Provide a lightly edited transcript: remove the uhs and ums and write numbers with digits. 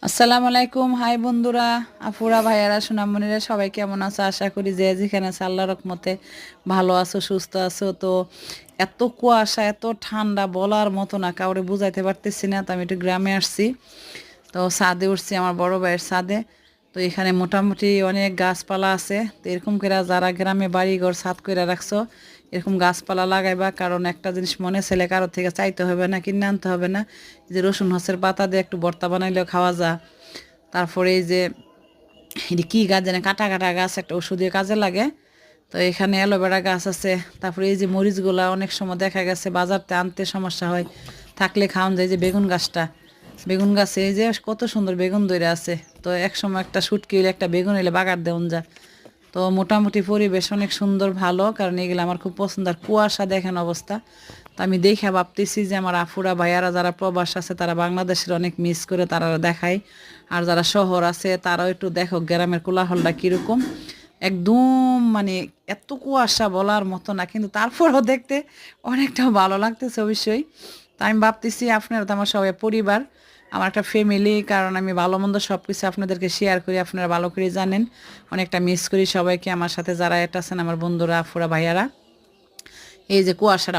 আসসালামু আলাইকুম, হাই বন্ধুরা, আপুরা, ভাইয়ারা, সোনামণিরা, সবাই কেমন আছো? আশা করি যে যেখানে আছে আল্লাহর রহমতে ভালো আছো, সুস্থ আছো। তো এত কুয়াশা, এত ঠান্ডা, বলার মতো না, কাউরে বুঝাইতে পারতেছি না। তো আমি একটু গ্রামে আসছি, তো ছাদে উঠছি, আমার বড় ভাইয়ের ছাদে। তো এখানে মোটামুটি অনেক গাছপালা আছে। তো এরকম করে যারা গ্রামে বাড়িঘর ছাদ করে রাখছো, এরকম গাছপালা লাগাইবা। কারণ একটা জিনিস মনে ছেলে কারোর থেকে চাইতে হবে না, কিনে আনতে হবে না। এই যে রসুন হসের পাতা দিয়ে একটু ভর্তা বানাইলেও খাওয়া যায়। তারপরে এই যে এটি কী গাছ জানে, কাটা কাটা গাছ, একটা ওষুধীয় কাজে লাগে। তো এখানে অ্যালোভেরা গাছ আছে। তারপরে এই যে মরিচগুলা অনেক সময় দেখা গেছে বাজারতে আনতে সমস্যা হয়, থাকলে খাওয়ান যায়। যে বেগুন গাছটা, বেগুন গাছে এই যে কত সুন্দর বেগুন ধরে আছে। তো এক সময় একটা শুটকি হইলে, একটা বেগুন হইলে বাগার দেওয়া যায়। তো মোটামুটি পরিবেশ অনেক সুন্দর, ভালো। কারণ এগুলো আমার খুব পছন্দ। আর কুয়াশা দেখেন অবস্থা। তো আমি দেখে ভাবতেছি যে আমার আফুরা ভাইয়ারা যারা প্রবাস আছে, তারা বাংলাদেশের অনেক মিস করে, তারা দেখায়। আর যারা শহর আছে তারাও একটু দেখো গ্রামের কোলাহলটা কীরকম। একদম মানে এত কুয়াশা বলার মতো না, কিন্তু তারপরেও দেখতে অনেকটা ভালো লাগতেছে অবশ্যই। তো আমি ভাবতেছি আপনারা তো আমার সবাই পরিবার, আমার একটা ফ্যামিলি। কারণ আমি ভালো মন্দ সব কিছু আপনাদেরকে শেয়ার করি, আপনারা ভালো করে জানেন। অনেকটা মিস করি সবাইকে, আমার সাথে যারা এটা আছেন, আমার বন্ধুরা, আফুরা, ভাইয়ারা। এই যে কুয়াশাটা